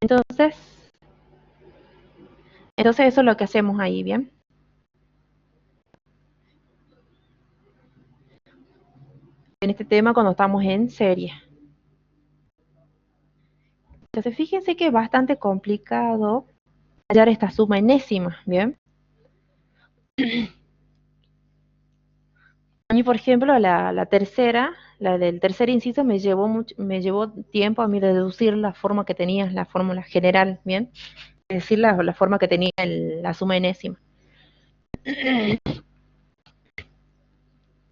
Entonces eso es lo que hacemos ahí, ¿bien? En este tema cuando estamos en serie. Entonces fíjense que es bastante complicado hallar esta suma enésima, ¿bien? A mí, por ejemplo, la tercera, la del tercer inciso, me llevó tiempo a mí deducir la forma que tenía, la fórmula general, ¿bien? Es decir, la forma que tenía la suma enésima. Es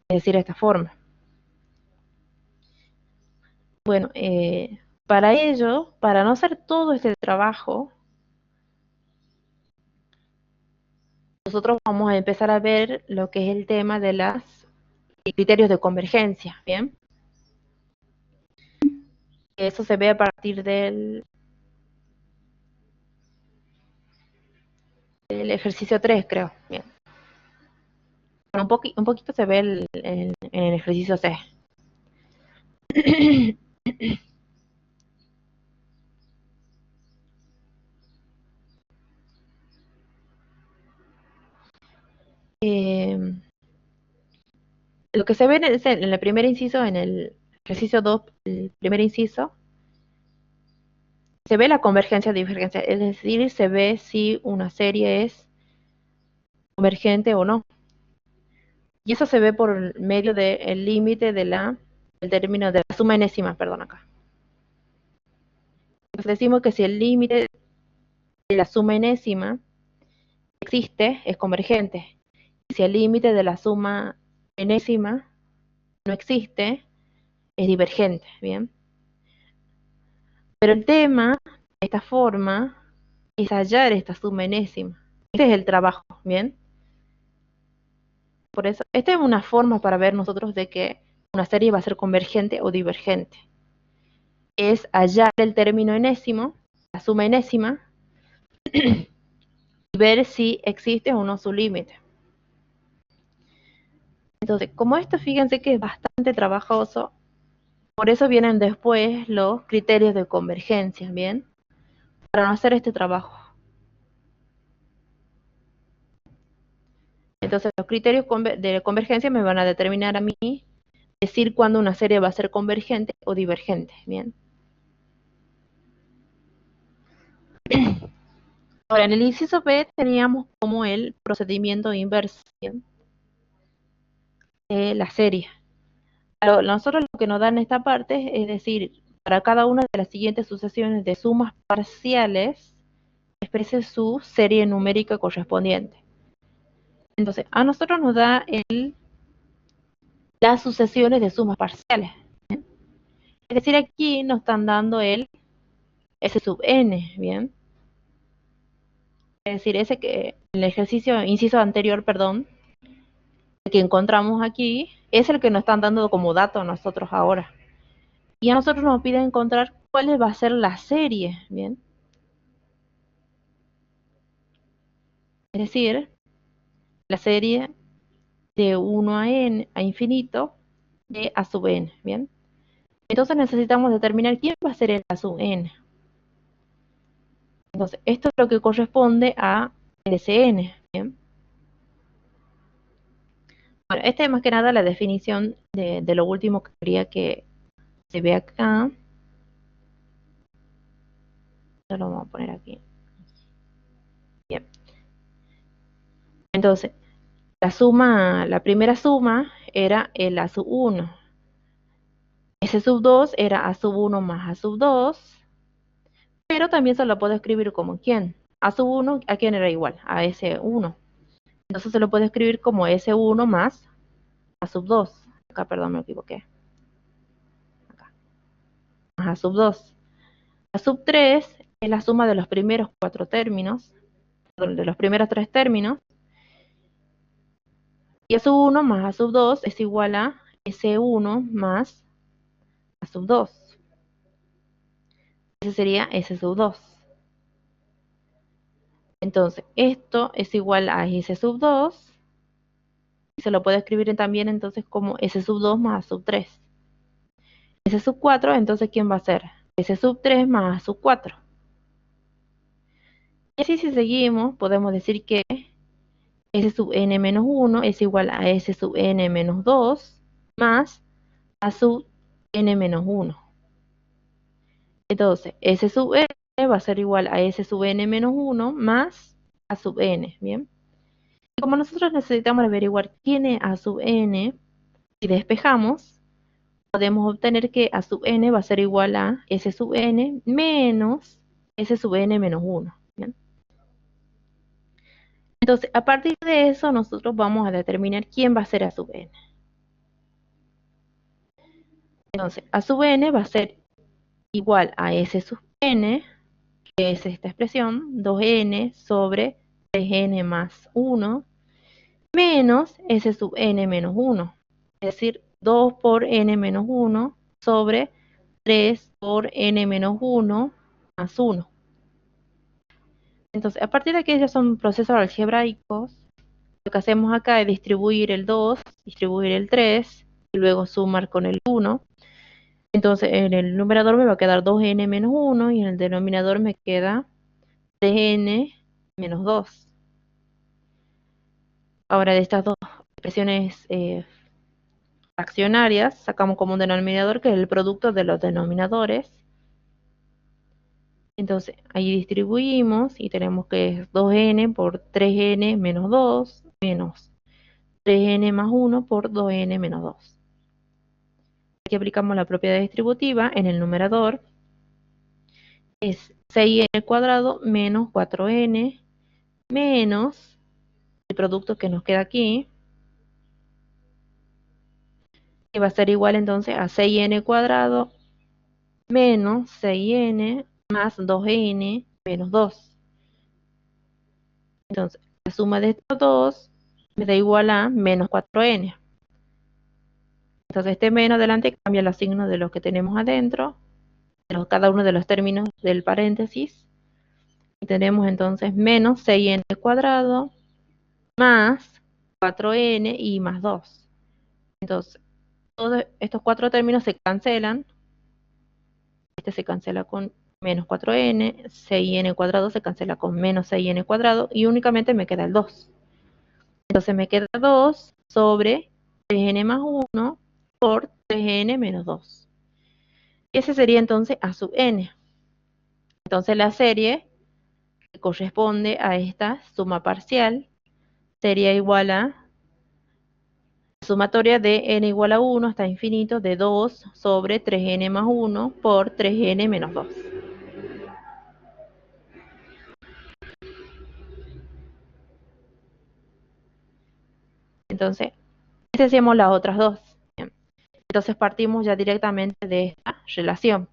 decir, esta forma. Bueno, para ello, para no hacer todo este trabajo, nosotros vamos a empezar a ver lo que es el tema de los criterios de convergencia, ¿bien? Eso se ve a partir del ejercicio 3, creo. Bien. Bueno, un poquito se ve en el ejercicio 6. Eh, lo que se ve en el primer inciso, en el ejercicio 2, el primer inciso, se ve la convergencia o divergencia, es decir, se ve si una serie es convergente o no. Y eso se ve por medio del límite del término de la suma enésima, perdón, acá. Entonces decimos que si el límite de la suma enésima existe, es convergente. Y si el límite de la suma enésima no existe, es divergente, ¿bien? Pero el tema, de esta forma, es hallar esta suma enésima. Este es el trabajo, ¿bien? Por eso, esta es una forma para ver nosotros de que una serie va a ser convergente o divergente. Es hallar el término enésimo, la suma enésima, y ver si existe o no su límite. Entonces, como esto, fíjense que es bastante trabajoso, por eso vienen después los criterios de convergencia, ¿bien? Para no hacer este trabajo. Entonces, los criterios de convergencia me van a determinar a mí decir cuándo una serie va a ser convergente o divergente, ¿bien? Ahora, en el inciso B teníamos como el procedimiento inverso, ¿bien? De la serie. Nosotros lo que nos dan esta parte es decir, para cada una de las siguientes sucesiones de sumas parciales, exprese su serie numérica correspondiente. Entonces, a nosotros nos da las sucesiones de sumas parciales. ¿Bien? Es decir, aquí nos están dando el S sub n, ¿bien? Es decir, ese que el ejercicio, inciso anterior, perdón, el que encontramos aquí, es el que nos están dando como dato a nosotros ahora. Y a nosotros nos piden encontrar cuál va a ser la serie, ¿bien? Es decir, la serie de 1 a n a infinito de a sub n, ¿bien? Entonces necesitamos determinar quién va a ser el a sub n. Entonces, esto es lo que corresponde a LCN, ¿bien? Bueno, esta es más que nada la definición de lo último que quería que se vea acá. Esto lo vamos a poner aquí. Bien. Entonces, la primera suma era el a sub 1. S sub 2 era a sub 1 más a sub 2. Pero también se lo puedo escribir como ¿quién? A sub 1, ¿a quién era igual? A S1. Entonces se lo puedo escribir como S1 más a sub 2. Acá, perdón, me equivoqué. Acá. Más a sub 2. A sub 3 es la suma de los primeros 4 términos, de los primeros 3 términos. Y a sub 1 más a sub 2 es igual a S1 más a sub 2. Ese sería S sub 2. Entonces, esto es igual a S sub 2. Y se lo puede escribir también entonces como S sub 2 más A sub 3. S sub 4, entonces, ¿quién va a ser? S sub 3 más A sub 4. Y así si seguimos, podemos decir que S sub n menos 1 es igual a S sub n menos 2 más A sub n menos 1. Entonces, S sub n va a ser igual a S sub n menos 1 más A sub n, ¿bien? Y como nosotros necesitamos averiguar quién es A sub n, si despejamos, podemos obtener que A sub n va a ser igual a S sub n menos S sub n menos 1, ¿bien? Entonces, a partir de eso, nosotros vamos a determinar quién va a ser A sub n. Entonces, A sub n va a ser igual a S sub n, que es esta expresión, 2n sobre 3n más 1, menos S sub n menos 1, es decir, 2 por n menos 1 sobre 3 por n menos 1 más 1. Entonces, a partir de aquí ya son procesos algebraicos. Lo que hacemos acá es distribuir el 2, distribuir el 3, y luego sumar con el 1. Entonces, en el numerador me va a quedar 2n menos 1 y en el denominador me queda 3n menos 2. Ahora, de estas dos expresiones fraccionarias, sacamos como un denominador que es el producto de los denominadores. Entonces, ahí distribuimos y tenemos que es 2n por 3n menos 2 menos 3n más 1 por 2n menos 2. Aquí aplicamos la propiedad distributiva en el numerador. Es 6n cuadrado menos 4n menos el producto que nos queda aquí, que va a ser igual entonces a 6n cuadrado menos 6n más 2n menos 2. Entonces, la suma de estos dos me da igual a menos 4n. Entonces, este menos delante cambia los signos de los que tenemos adentro, cada uno de los términos del paréntesis. Y tenemos entonces menos 6n cuadrado más 4n y más 2. Entonces, todos estos cuatro términos se cancelan. Este se cancela con menos 4n, 6n cuadrado se cancela con menos 6n cuadrado y únicamente me queda el 2. Entonces me queda 2 sobre 3n más 1 por 3n menos 2. Y ese sería entonces A sub n. Entonces la serie que corresponde a esta suma parcial sería igual a sumatoria de n igual a 1 hasta infinito de 2 sobre 3n más 1 por 3n menos 2. Entonces, hacemos las otras dos. Bien. Entonces partimos ya directamente de esta relación.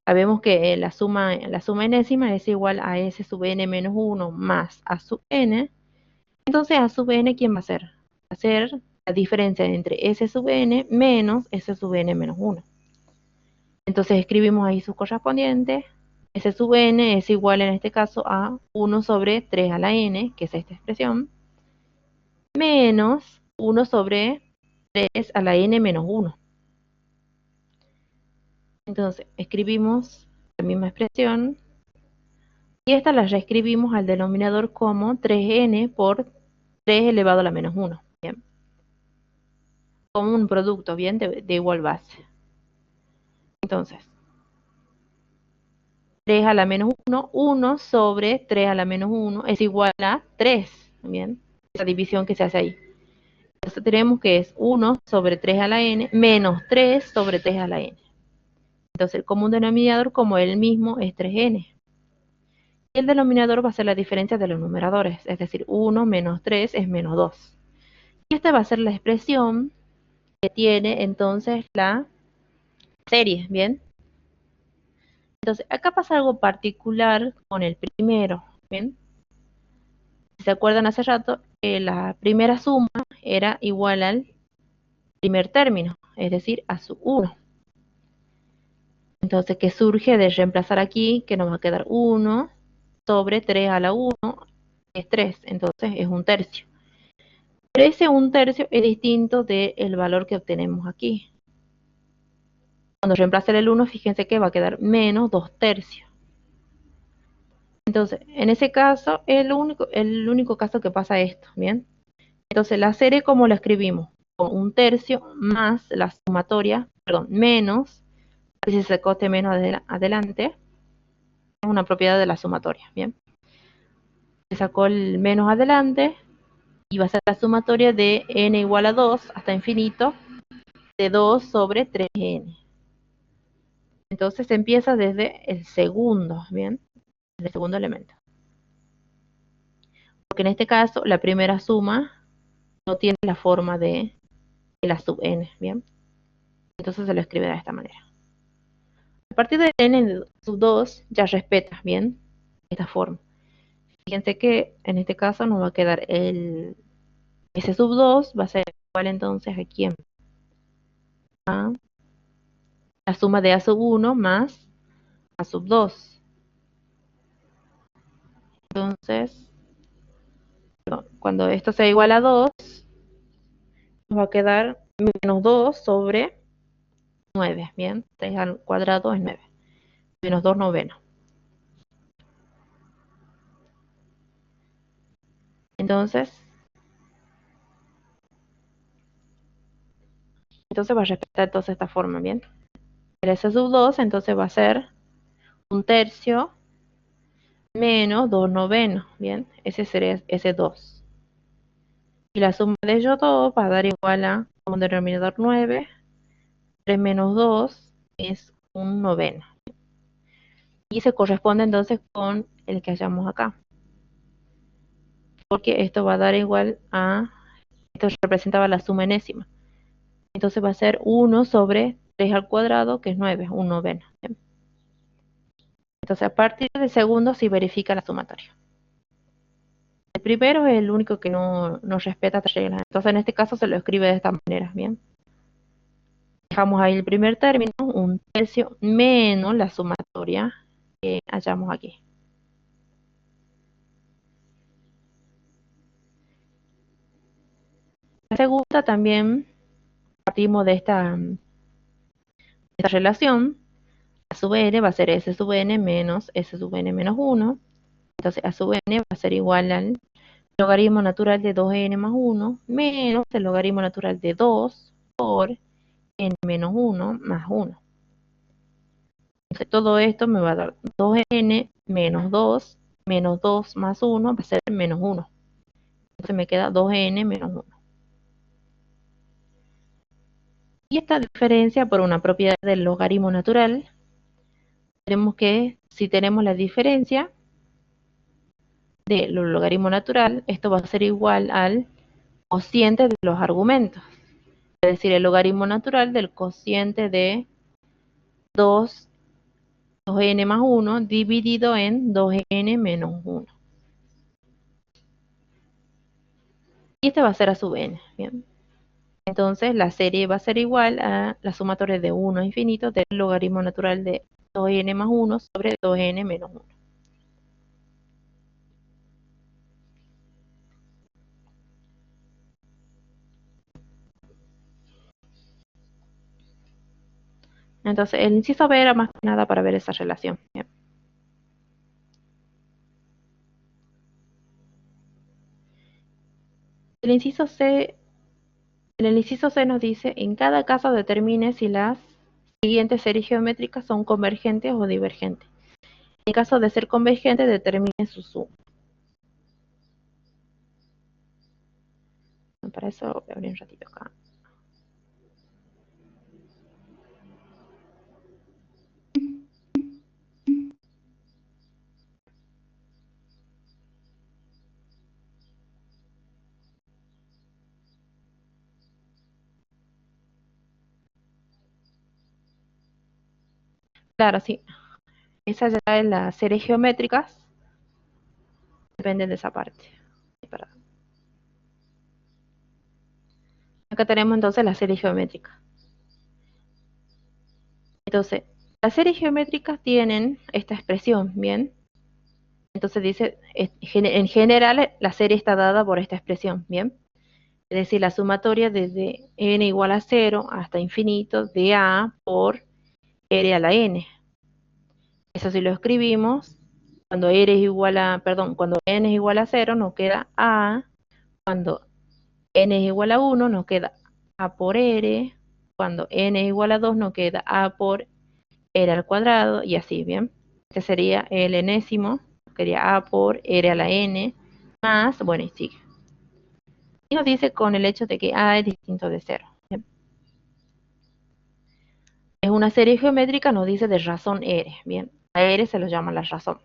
Sabemos que la suma enésima es igual a S sub n menos 1 más A sub n. Entonces A sub n, ¿quién va a ser? Va a ser la diferencia entre S sub n menos S sub n menos 1. Entonces escribimos ahí su correspondiente. S sub n es igual en este caso a 1 sobre 3 a la n, que es esta expresión, menos 1 sobre 3 a la n menos 1. Entonces escribimos la misma expresión y esta la reescribimos al denominador como 3n por 3 elevado a la menos 1. Bien. Como un producto, bien, de igual base. Entonces, 3 a la menos 1, 1 sobre 3 a la menos 1 es igual a 3. Bien, esa división que se hace ahí. Entonces tenemos que es 1 sobre 3 a la n menos 3 sobre 3 a la n. Entonces el común denominador, como él mismo, es 3n. Y el denominador va a ser la diferencia de los numeradores, es decir, 1 menos 3 es menos 2. Y esta va a ser la expresión que tiene entonces la serie, ¿bien? Entonces, acá pasa algo particular con el primero, ¿bien? Si se acuerdan hace rato, la primera suma era igual al primer término, es decir, a su 1. Entonces, ¿qué surge de reemplazar aquí? Que nos va a quedar 1 sobre 3 a la 1, es 3, entonces es un tercio. Pero ese un tercio es distinto del valor que obtenemos aquí. Cuando reemplacen el 1, fíjense que va a quedar menos 2 tercios. Entonces, en ese caso, el único caso que pasa esto, ¿bien? Entonces, la serie, ¿cómo la escribimos? Con un tercio más la sumatoria, perdón, menos, si se coste menos adelante, es una propiedad de la sumatoria, ¿bien? Se sacó el menos adelante y va a ser la sumatoria de n igual a 2 hasta infinito de 2 sobre 3n. Entonces empieza desde el segundo, ¿bien? Desde el segundo elemento. Porque en este caso la primera suma no tiene la forma de la sub n, ¿bien? Entonces se lo escribe de esta manera. A partir de n sub 2 ya respeta, ¿bien? Esta forma. Fíjense que en este caso nos va a quedar S sub 2 va a ser igual entonces a quién? A la suma de A sub 1 más A sub 2. Entonces, cuando esto sea igual a 2, nos va a quedar menos 2 sobre 9, ¿bien? 3 al cuadrado es 9. Menos 2 novenos. Entonces va a respetar entonces esta forma, ¿bien? El S sub 2 entonces va a ser un tercio menos 2 novenos, ¿bien? Ese sería S2. Y la suma de ellos dos va a dar igual a, como denominador 9, 3 menos 2 es un noveno. Y se corresponde entonces con el que hallamos acá. Porque esto va a dar igual a, esto representaba la suma enésima. Entonces va a ser 1 sobre 3 al cuadrado, que es 9, un noveno. ¿Bien? Entonces a partir del segundo sí verifica la sumatoria. El primero es el único que no respeta estas reglas. Entonces en este caso se lo escribe de esta manera, ¿bien? Dejamos ahí el primer término, un tercio menos la sumatoria que hallamos aquí. La segunda también partimos de esta relación. A sub n va a ser S sub n menos S sub n menos 1. Entonces A sub n va a ser igual al logaritmo natural de 2n más 1 menos el logaritmo natural de 2 por n menos 1 más 1. Entonces todo esto me va a dar 2n menos 2 menos 2 más 1 va a ser menos 1. Entonces me queda 2n menos 1. Y esta diferencia por una propiedad del logaritmo natural, tenemos que, si tenemos la diferencia del logaritmo natural, esto va a ser igual al cociente de los argumentos. Es decir, el logaritmo natural del cociente de 2n más 1 dividido en 2n menos 1. Y este va a ser a sub n, ¿bien? Entonces la serie va a ser igual a la sumatoria de 1 a infinito del logaritmo natural de 2n más 1 sobre 2n menos 1. Entonces el inciso B era más que nada para ver esa relación, ¿bien? El inciso C, en el inciso C nos dice, en cada caso determine si las siguientes series geométricas son convergentes o divergentes. En caso de ser convergente, determine su suma. Para eso voy a abrir un ratito acá. Claro, sí. Esa ya es las series geométricas. Depende de esa parte. Acá tenemos entonces la serie geométrica. Entonces, las series geométricas tienen esta expresión, ¿bien? Entonces dice, en general la serie está dada por esta expresión, ¿bien? Es decir, la sumatoria desde n igual a 0 hasta infinito de a por r a la n. Eso si lo escribimos, Cuando r es igual a, perdón, cuando n es igual a 0 nos queda a, cuando n es igual a 1 nos queda a por r, cuando n es igual a 2 nos queda a por r al cuadrado y así, ¿bien? Este sería el enésimo, sería a por r a la n, más, bueno, y sigue. Y nos dice con el hecho de que a es distinto de 0. ¿Bien? Es una serie geométrica, nos dice de razón r, ¿bien? A r se lo llama la razón.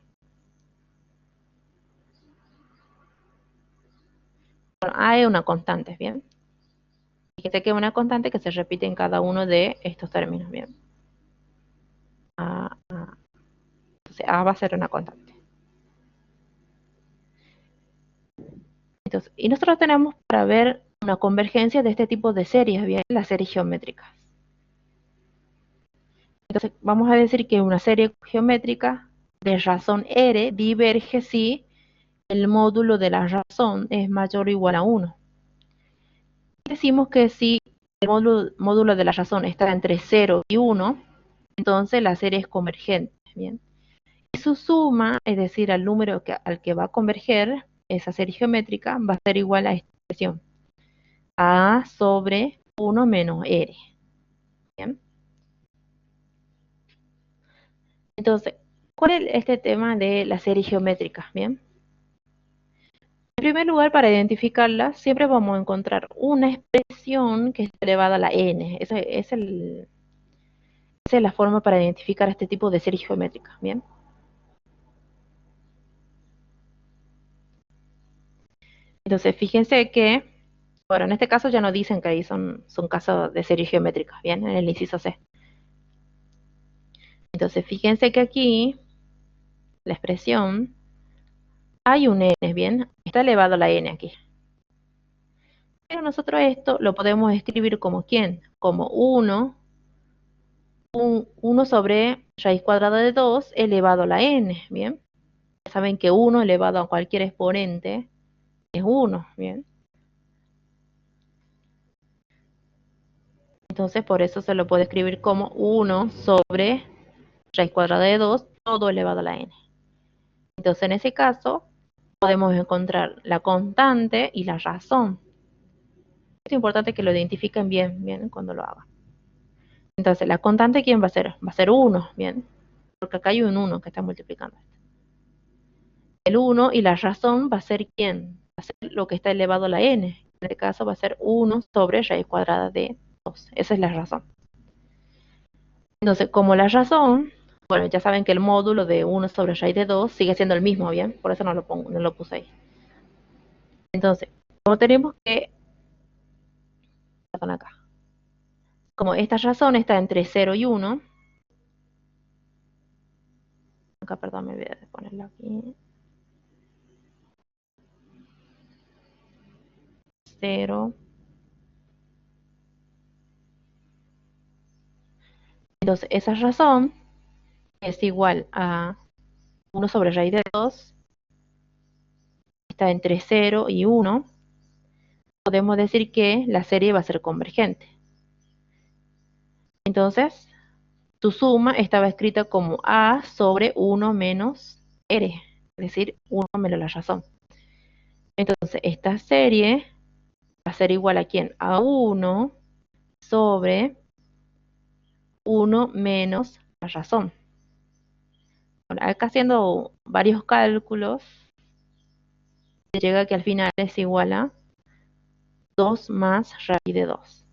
Bueno, a es una constante, ¿bien? Fíjense que es una constante que se repite en cada uno de estos términos, ¿bien? Entonces a va a ser una constante. Entonces, y nosotros tenemos para ver una convergencia de este tipo de series, ¿bien? Las series geométricas. Entonces, vamos a decir que una serie geométrica de razón r diverge si el módulo de la razón es mayor o igual a 1. Decimos que si el módulo de la razón está entre 0 y 1, entonces la serie es convergente, ¿bien? Y su suma, es decir, al número al que va a converger esa serie geométrica, va a ser igual a esta expresión. A sobre 1 menos r. ¿Bien? Entonces, ¿cuál es este tema de la serie geométrica? ¿Bien? En primer lugar, para identificarla, siempre vamos a encontrar una expresión que es elevada a la n. Esa es la forma para identificar este tipo de serie geométrica. ¿Bien? Entonces, fíjense que, bueno, en este caso ya nos dicen que ahí son casos de serie geométrica. ¿Bien? En el inciso C. Entonces, fíjense que aquí la expresión hay un n, ¿bien? Está elevado a la n aquí. Pero nosotros esto lo podemos escribir como ¿quién? Como 1 sobre raíz cuadrada de 2 elevado a la n, ¿bien? Ya saben que 1 elevado a cualquier exponente es 1, ¿bien? Entonces por eso se lo puede escribir como 1 sobre raíz cuadrada de 2 todo elevado a la n. Entonces en ese caso podemos encontrar la constante y la razón. Es importante que lo identifiquen bien cuando lo hagan. Entonces, la constante, ¿quién va a ser? Va a ser 1, ¿bien? Porque acá hay un 1 que está multiplicando esto. El 1 y la razón va a ser ¿quién? Va a ser lo que está elevado a la n. En este caso va a ser 1 sobre raíz cuadrada de 2. Esa es la razón. Entonces, como la razón, bueno, ya saben que el módulo de 1 sobre raíz de 2 sigue siendo el mismo, ¿bien? Por eso no lo puse ahí. Entonces, como tenemos que, perdón acá, como esta razón está entre 0 y 1, acá, perdón, me olvidé de ponerlo aquí, 0. Entonces, esa razón es igual a 1 sobre raíz de 2, está entre 0 y 1, podemos decir que la serie va a ser convergente. Entonces, su suma estaba escrita como a sobre 1 menos r, es decir, 1 menos la razón. Entonces, esta serie va a ser igual a ¿quién? A 1 sobre 1 menos la razón. Bueno, acá haciendo varios cálculos, se llega que al final es igual a 2 más raíz de 2.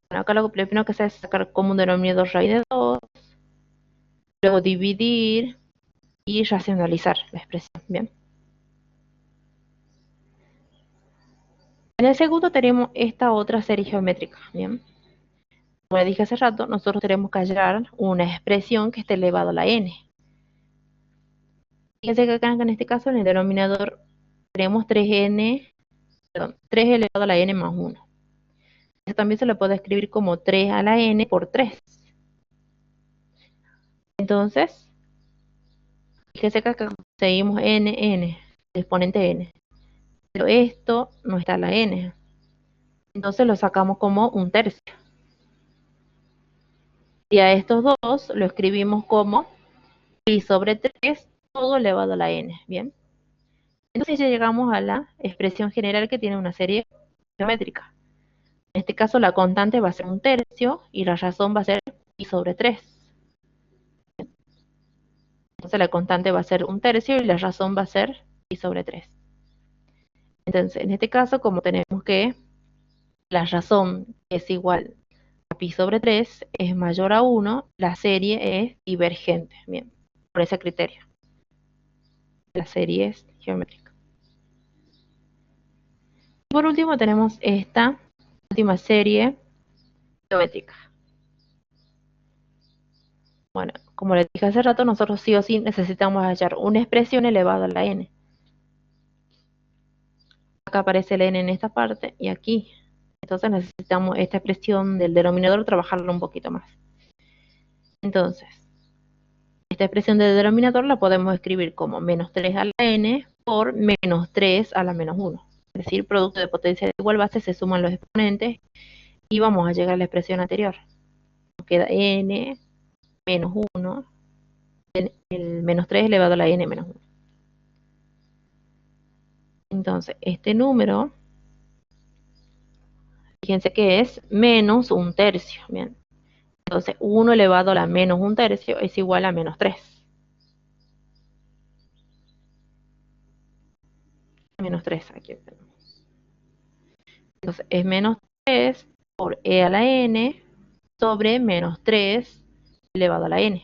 Bueno, acá lo primero que se hace es sacar como un denominador raíz de 2, luego dividir y racionalizar la expresión. Bien. En el segundo tenemos esta otra serie geométrica. Bien. Como dije hace rato, nosotros tenemos que hallar una expresión que esté elevada a la n. Fíjense que acá en este caso en el denominador tenemos 3 elevado a la n más 1. Eso también se lo puede escribir como 3 a la n por 3. Entonces, fíjense que acá seguimos n, exponente n. Pero esto no está a la n. Entonces lo sacamos como un tercio. Y a estos dos lo escribimos como pi sobre 3, todo elevado a la n, ¿bien? Entonces ya llegamos a la expresión general que tiene una serie geométrica. En este caso la constante va a ser un tercio y la razón va a ser pi sobre 3. Entonces la constante va a ser un tercio y la razón va a ser pi sobre 3. Entonces, en este caso, como tenemos que la razón es igual a pi sobre 3 es mayor a 1, la serie es divergente. Bien, por ese criterio. La serie es geométrica. Y por último tenemos esta última serie geométrica. Bueno, como les dije hace rato, nosotros sí o sí necesitamos hallar una expresión elevada a la n. Acá aparece el n en esta parte y aquí. Entonces necesitamos esta expresión del denominador trabajarla un poquito más. Entonces, esta expresión del denominador la podemos escribir como menos 3 a la n por menos 3 a la menos 1. Es decir, producto de potencia de igual base se suman los exponentes y vamos a llegar a la expresión anterior. Nos queda n menos 1, el menos 3 elevado a la n menos 1. Entonces, este número, fíjense que es menos un tercio. Bien. Entonces, 1 elevado a la menos un tercio es igual a menos 3. Menos 3, aquí tenemos. Entonces, es menos 3 por e a la n sobre menos 3 elevado a la n.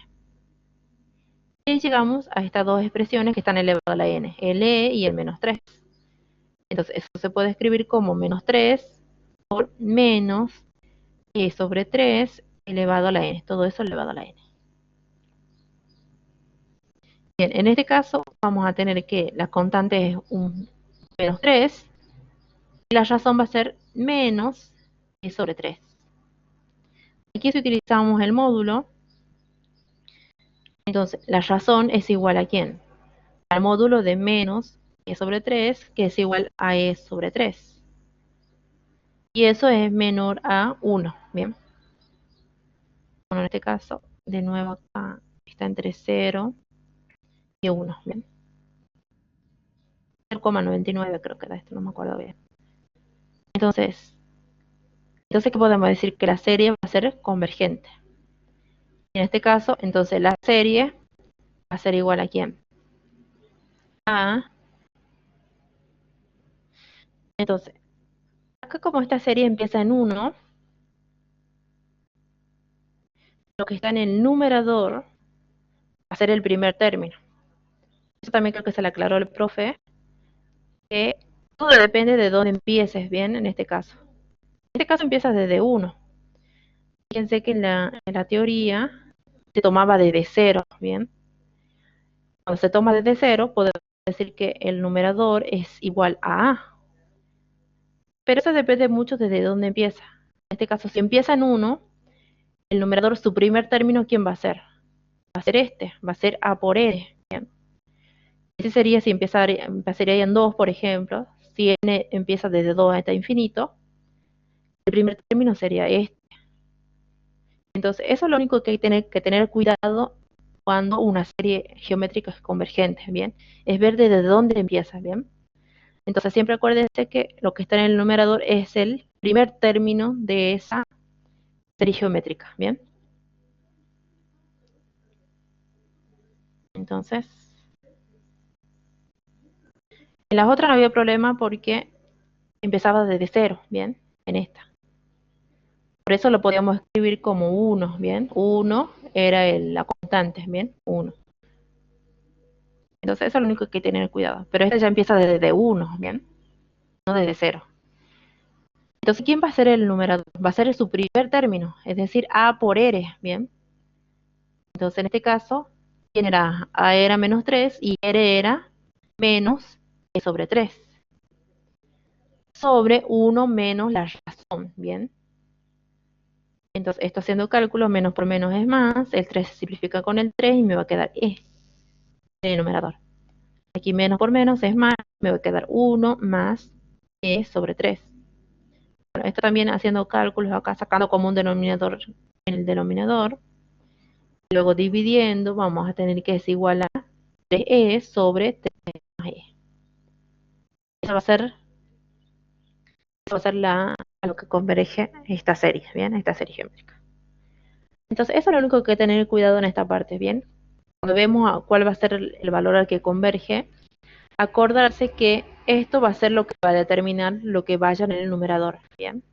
Y llegamos a estas dos expresiones que están elevadas a la n, el e y el menos 3. Entonces, eso se puede escribir como menos 3 por menos e sobre 3 elevado a la n. Todo eso elevado a la n. Bien, en este caso vamos a tener que la constante es un menos 3 y la razón va a ser menos e sobre 3. Aquí si utilizamos el módulo, entonces la razón es igual a ¿quién? Al módulo de menos e sobre 3, que es igual a e sobre 3. Y eso es menor a 1, ¿bien? Bueno, en este caso, de nuevo acá está entre 0 y 1, ¿bien? 0,99 creo que era esto, no me acuerdo bien. Entonces, ¿qué podemos decir? Que la serie va a ser convergente. En este caso, entonces la serie va a ser igual a ¿quién? A. Entonces, acá como esta serie empieza en 1, lo que está en el numerador va a ser el primer término. Eso también creo que se le aclaró el profe, que todo depende de dónde empieces, ¿bien? En este caso. En este caso empiezas desde 1. Fíjense que en la teoría se tomaba desde 0, ¿bien? Cuando se toma desde 0, podemos decir que el numerador es igual a A. Pero eso depende mucho desde dónde empieza. En este caso, si empieza en 1, el numerador, su primer término, ¿quién va a ser? Va a ser este, va a ser A por N. ¿Bien? Ese sería si empezaría en 2, por ejemplo. Si N empieza desde 2 hasta infinito, el primer término sería este. Entonces, eso es lo único que hay que tener cuidado cuando una serie geométrica es convergente, ¿bien? Es ver desde dónde empieza, ¿bien? Entonces, siempre acuérdense que lo que está en el numerador es el primer término de esa serie geométrica, ¿bien? Entonces, en las otras no había problema porque empezaba desde 0, ¿bien? En esta. Por eso lo podíamos escribir como 1, ¿bien? 1 era la constante, ¿bien? 1. Entonces eso es lo único que hay que tener cuidado. Pero esta ya empieza desde 1, ¿bien? No desde 0. Entonces, ¿quién va a ser el numerador? Va a ser su primer término, es decir, A por R, ¿bien? Entonces, en este caso, ¿quién era? A era menos 3 y R era menos E sobre 3. Sobre 1 menos la razón, ¿bien? Entonces, esto haciendo cálculos, menos por menos es más, el 3 se simplifica con el 3 y me va a quedar E en el numerador. Aquí menos por menos es más, me va a quedar 1 más E sobre 3. Bueno, esto también haciendo cálculos acá, sacando como un denominador en el denominador. Luego dividiendo, vamos a tener que es igual a 3e sobre 3 más e. Esa va a ser, a lo que converge esta serie, ¿bien? Esta serie geométrica. Entonces, eso es lo único que hay que tener cuidado en esta parte, ¿bien? Cuando vemos cuál va a ser el valor al que converge, acordarse que esto va a ser lo que va a determinar lo que vaya en el numerador, ¿bien?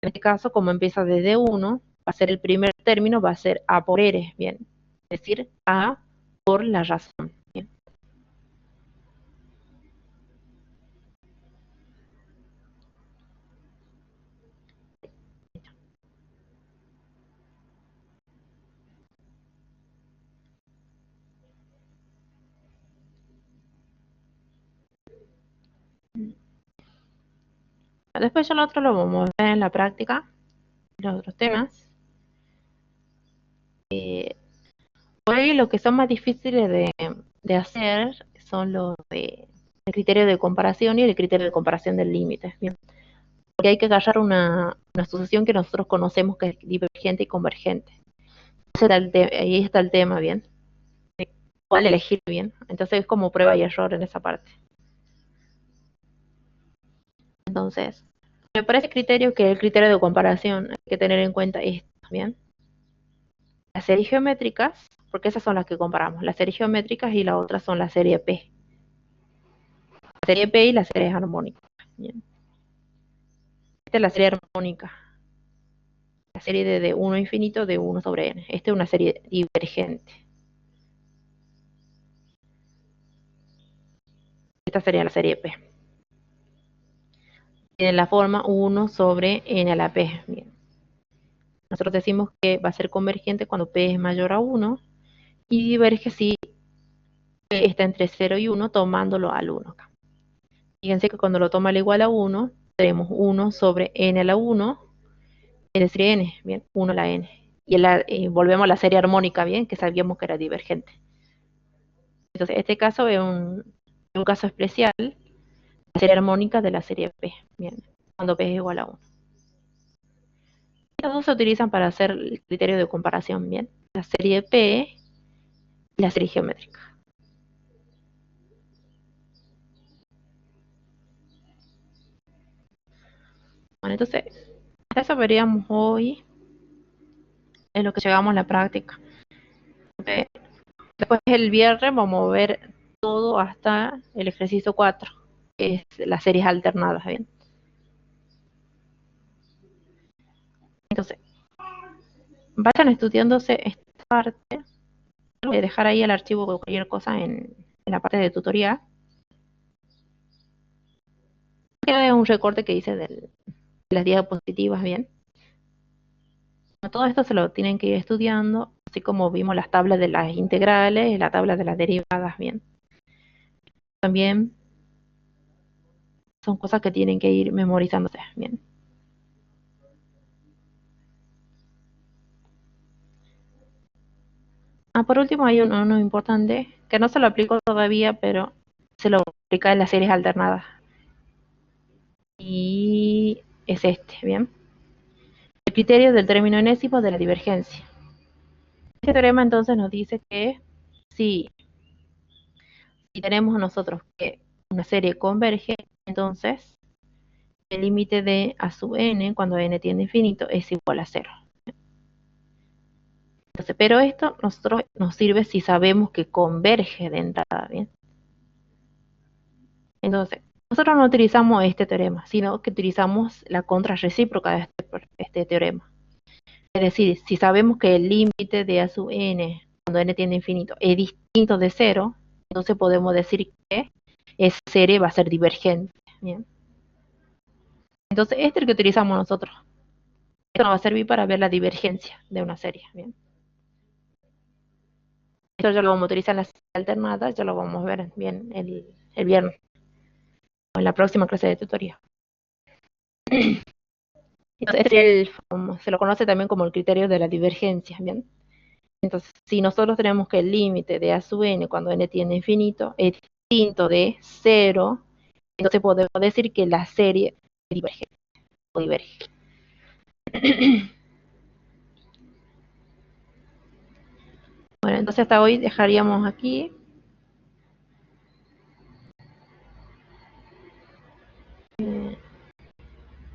En este caso, como empieza desde 1, va a ser el primer término, va a ser a por r, ¿bien? Es decir, a por la razón, ¿bien? Después ya lo otro lo vamos a ver en la práctica, los otros temas. Por ahí lo que son más difíciles de hacer son los de el criterio de comparación y el criterio de comparación del límite, ¿bien? Porque hay que agarrar una asociación que nosotros conocemos que es divergente y convergente. Ahí está el tema, ¿bien? ¿Cuál elegir bien? Entonces es como prueba y error en esa parte. Entonces, me parece criterio que el criterio de comparación hay que tener en cuenta esto, ¿bien? Las series geométricas, porque esas son las que comparamos, las series geométricas y la otra son la serie P. La serie P y las series armónicas, ¿bien? Esta es la serie armónica, la serie de 1 infinito de 1 sobre n. Esta es una serie divergente. Esta sería la serie P. Tiene la forma 1 sobre n a la P. Bien. Nosotros decimos que va a ser convergente cuando P es mayor a 1 y diverge si P está entre 0 y 1 tomándolo al 1. Fíjense que cuando lo toma al igual a 1, tenemos 1 sobre n a la 1, es decir, n, bien, 1 a la n. Y volvemos a la serie armónica, bien, que sabíamos que era divergente. Entonces, este caso es un caso especial, la serie armónica de la serie P, bien, cuando P es igual a 1. Estos dos se utilizan para hacer el criterio de comparación, bien, la serie P y la serie geométrica. Bueno, entonces, hasta eso veríamos hoy, en lo que llegamos a la práctica. Después el viernes vamos a ver todo hasta el ejercicio 4, que es las series alternadas, bien. Entonces, vayan estudiándose esta parte. Voy a dejar ahí el archivo de cualquier cosa en la parte de tutorial. Queda un recorte que hice de las diapositivas, bien. Todo esto se lo tienen que ir estudiando, así como vimos las tablas de las integrales y la tabla de las derivadas, bien. También son cosas que tienen que ir memorizándose, bien. Por último hay uno importante, que no se lo aplico todavía, pero se lo aplica en las series alternadas. Y es este, bien. El criterio del término enésimo de la divergencia. Este teorema entonces nos dice que si tenemos nosotros que una serie converge, entonces el límite de a sub n, cuando n tiende a infinito, es igual a 0. Entonces, pero esto nosotros nos sirve si sabemos que converge de entrada, ¿bien? Entonces, nosotros no utilizamos este teorema, sino que utilizamos la contrarrecíproca de este teorema. Es decir, si sabemos que el límite de a sub n, cuando n tiende a infinito, es distinto de 0, entonces podemos decir que esa serie va a ser divergente, ¿bien? Entonces, este es el que utilizamos nosotros. Esto nos va a servir para ver la divergencia de una serie, ¿bien? Esto ya lo vamos a utilizar en las alternadas, ya lo vamos a ver bien el viernes, o en la próxima clase de tutoría. Entonces, se lo conoce también como el criterio de la divergencia, ¿bien? Entonces, si nosotros tenemos que el límite de a sub n cuando n tiende a infinito es distinto de 0, entonces podemos decir que la serie diverge o diverge. Bueno, entonces hasta hoy dejaríamos aquí.